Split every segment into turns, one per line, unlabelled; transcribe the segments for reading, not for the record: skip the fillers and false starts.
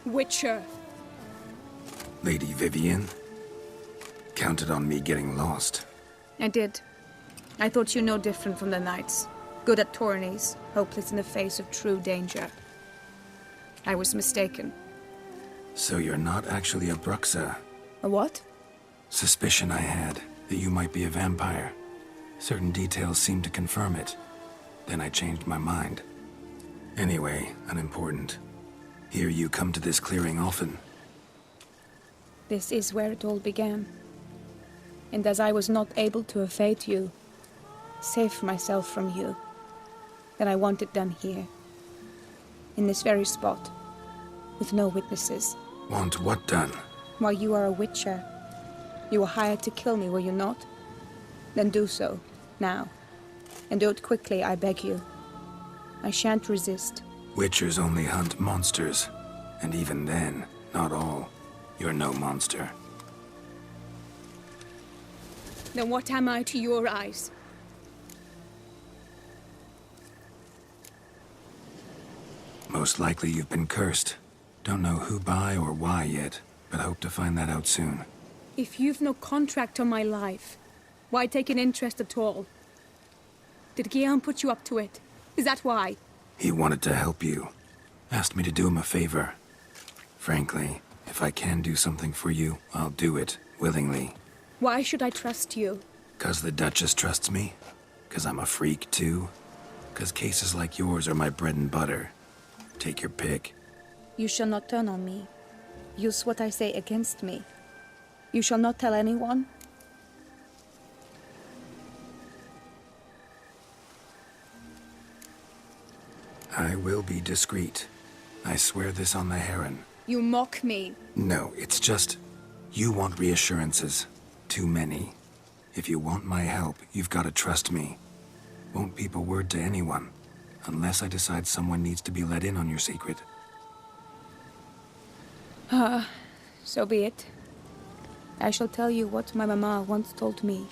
Witcher.
Lady Vivian? Counted on me getting lost.
I did. I thought you no different from the knights. Good at tourneys, hopeless in the face of true danger. I was mistaken.
So you're not actually a Bruxa?
A what?
Suspicion I had, that you might be a vampire. Certain details seemed to confirm it. Then I changed my mind. Anyway, unimportant. Hear you come to this clearing often.
This is where it all began. And as I was not able to evade you, save myself from you, then I want it done here. In this very spot. With no witnesses.
Want what done?
Why, you are a witcher. You were hired to kill me, were you not? Then do so, now. And do it quickly, I beg you. I shan't resist.
Witchers only hunt monsters. And even then, not all. You're no monster.
Then what am I to your eyes?
Most likely you've been cursed. Don't know who by or why yet, but hope to find that out soon.
If you've no contract on my life, why take an interest at all? Did Guillaume put you up to it? Is that why?
He wanted to help you. Asked me to do him a favor. Frankly, if I can do something for you, I'll do it, willingly.
Why should I trust you?
'Cause the Duchess trusts me? 'Cause I'm a freak, too? 'Cause cases like yours are my bread and butter. Take your pick.
You shall not turn on me. Use what I say against me. You shall not tell anyone?
I will be discreet. I swear this on the Heron.
You mock me.
No, it's just... You want reassurances. Too many. If you want my help, you've got to trust me. Won't peep a word to anyone. Unless I decide someone needs to be let in on your secret.
So be it. I shall tell you what my mama once told me.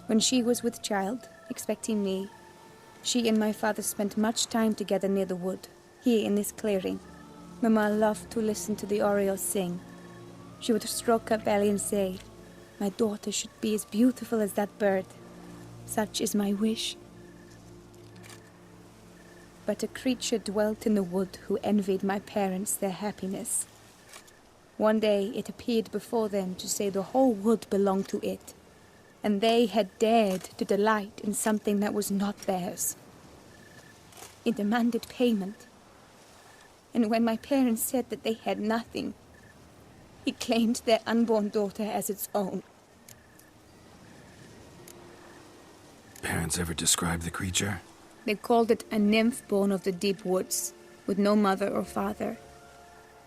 When she was with child, expecting me, she and my father spent much time together near the wood, here in this clearing. Mama loved to listen to the orioles sing. She would stroke her belly and say, "My daughter should be as beautiful as that bird. Such is my wish." But a creature dwelt in the wood who envied my parents their happiness. One day it appeared before them to say the whole wood belonged to it, and they had dared to delight in something that was not theirs. It demanded payment, and when my parents said that they had nothing, it claimed their unborn daughter as its own.
Parents ever describe the creature?
They called it a nymph born of the deep woods, with no mother or father.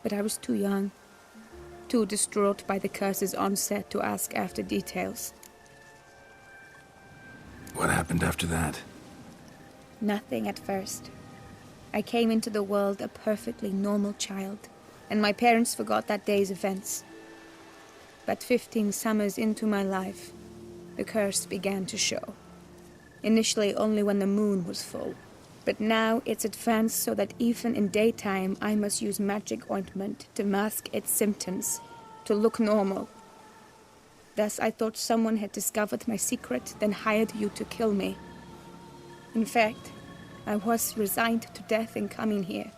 But I was too young, too distraught by the curse's onset to ask after details.
What happened after that?
Nothing at first. I came into the world a perfectly normal child, and my parents forgot that day's events. But 15 summers into my life, the curse began to show. Initially only when the moon was full, but now it's advanced so that even in daytime I must use magic ointment to mask its symptoms, to look normal. Thus I thought someone had discovered my secret, then hired you to kill me. In fact, I was resigned to death in coming here.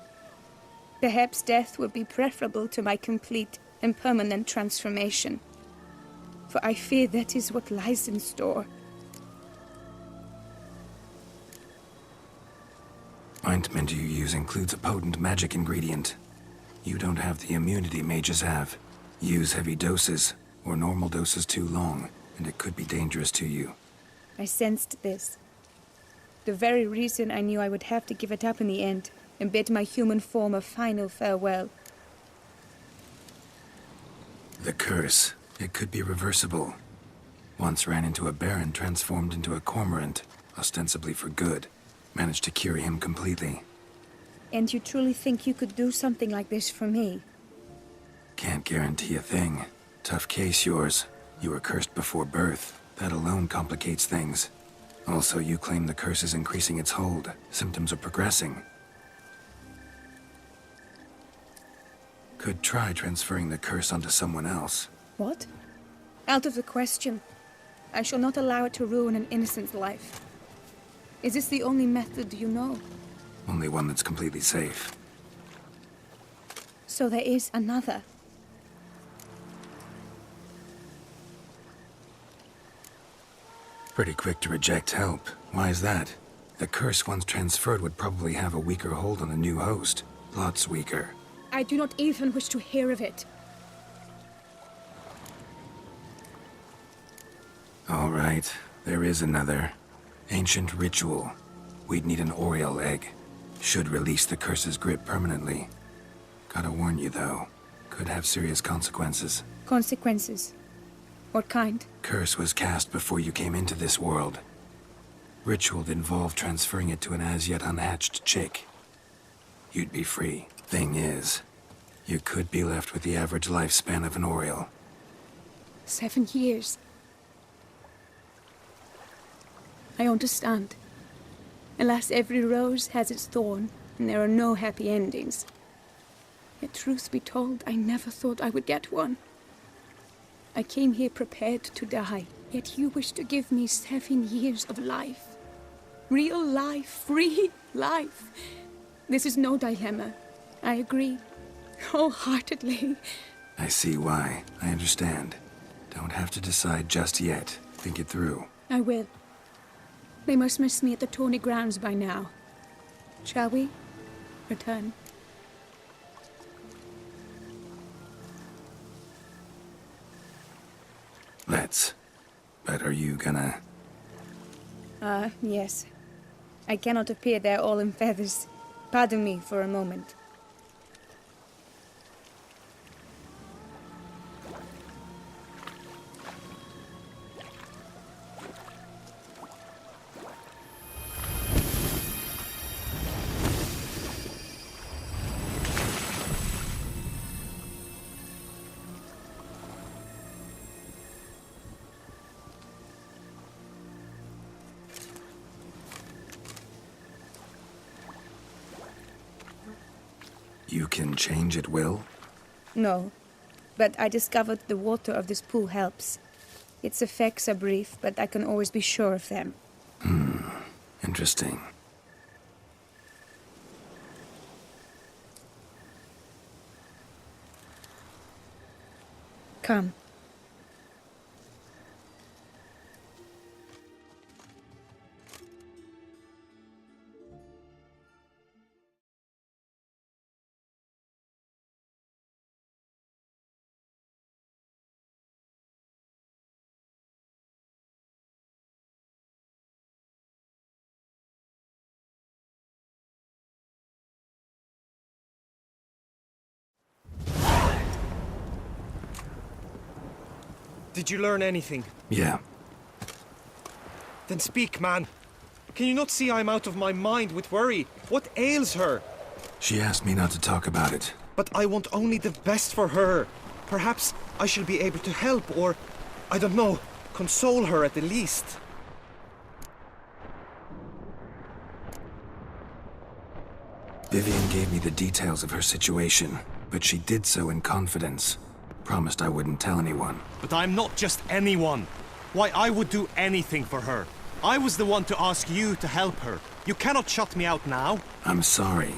Perhaps death would be preferable to my complete and permanent transformation, for I fear that is what lies in store.
Ointment you use includes a potent magic ingredient. You don't have the immunity mages have. Use heavy doses, or normal doses too long, and it could be dangerous to you.
I sensed this. The very reason I knew I would have to give it up in the end, and bid my human form a final farewell.
The curse, it could be reversible. Once ran into a baron transformed into a cormorant, ostensibly for good. Managed to cure him completely.
And you truly think you could do something like this for me?
Can't guarantee a thing. Tough case, yours. You were cursed before birth. That alone complicates things. Also, you claim the curse is increasing its hold. Symptoms are progressing. Could try transferring the curse onto someone else.
What? Out of the question. I shall not allow it to ruin an innocent's life. Is this the only method you know?
Only one that's completely safe.
So there is another.
Pretty quick to reject help. Why is that? The curse once transferred would probably have a weaker hold on the new host. Lots weaker.
I do not even wish to hear of it.
All right, there is another. Ancient ritual. We'd need an Oriole egg. Should release the curse's grip permanently. Gotta warn you though, could have serious consequences.
Consequences? What kind?
Curse was cast before you came into this world. Ritual involved transferring it to an as-yet unhatched chick. You'd be free. Thing is, you could be left with the average lifespan of an Oriole.
7 years. I understand. Alas, every rose has its thorn, and there are no happy endings. Yet truth be told, I never thought I would get one. I came here prepared to die, yet you wish to give me 7 years of life. Real life, free life. This is no dilemma. I agree, wholeheartedly.
I see why. I understand. Don't have to decide just yet. Think it through.
I will. They must miss me at the tourney grounds by now. Shall we return?
Let's. But are you gonna...
Yes. I cannot appear there all in feathers. Pardon me for a moment.
You can change at will?
No, but I discovered the water of this pool helps. Its effects are brief, but I can always be sure of them.
Interesting.
Come.
Did you learn anything?
Yeah.
Then speak, man. Can you not see I'm out of my mind with worry? What ails her?
She asked me not to talk about it.
But I want only the best for her. Perhaps I shall be able to help, or, I don't know, console her at the least.
Vivian gave me the details of her situation, but she did so in confidence. Promised I wouldn't tell anyone.
But I'm not just anyone. Why, I would do anything for her. I was the one to ask you to help her. You cannot shut me out now.
I'm sorry.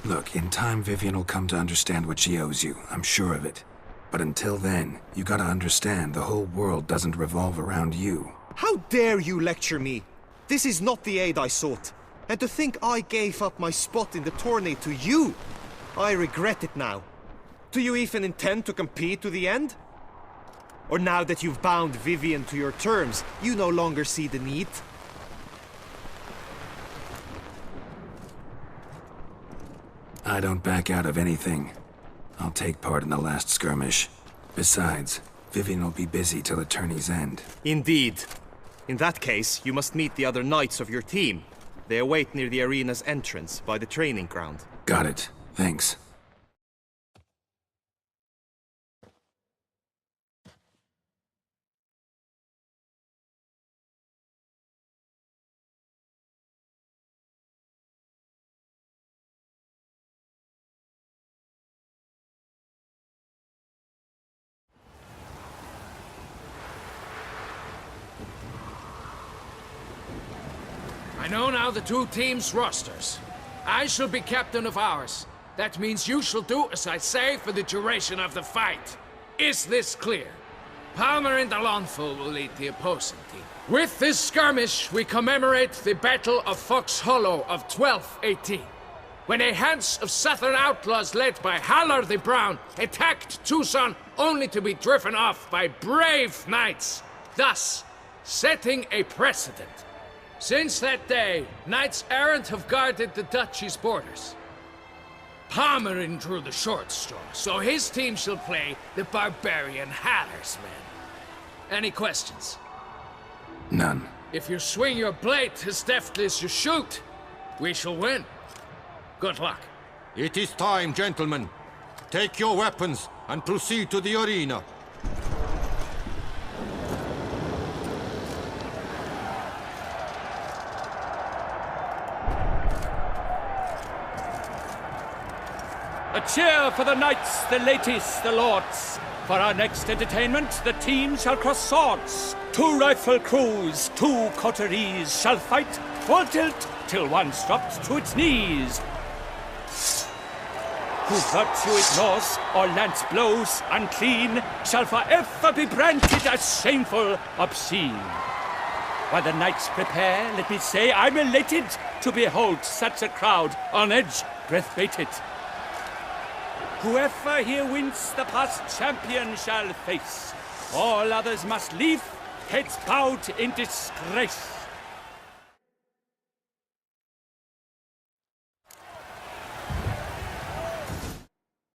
Look, in time Vivian will come to understand what she owes you. I'm sure of it. But until then, you gotta understand the whole world doesn't revolve around you.
How dare you lecture me? This is not the aid I sought. And to think I gave up my spot in the tourney to you. I regret it now. Do you even intend to compete to the end? Or now that you've bound Vivian to your terms, you no longer see the need?
I don't back out of anything. I'll take part in the last skirmish. Besides, Vivian will be busy till the tourney's end.
Indeed. In that case, you must meet the other knights of your team. They await near the arena's entrance, by the training ground.
Got it. Thanks.
I know now the two teams' rosters. I shall be captain of ours. That means you shall do as I say for the duration of the fight. Is this clear? Palmer and Alonso will lead the opposing team. With this skirmish, we commemorate the Battle of Fox Hollow of 1218, when a Hans of Southern outlaws led by Haller the Brown attacked Tucson only to be driven off by brave knights, thus setting a precedent. Since that day, knights errant have guarded the duchy's borders. Palmerin drew the short straw, so his team shall play the barbarian Haller's men. Any questions?
None.
If you swing your blade as deftly as you shoot, we shall win. Good luck.
It is time, gentlemen. Take your weapons and proceed to the arena.
A cheer for the knights, the ladies, the lords. For our next entertainment, the teams shall cross swords. 2 rifle crews, 2 coteries shall fight full tilt till one's dropped to its knees. Who virtue ignores or lance blows unclean shall forever be branded as shameful, obscene. While the knights prepare, let me say I'm elated to behold such a crowd on edge, breath baited. Whoever here wins the past champion shall face. All others must leave, heads bowed in disgrace.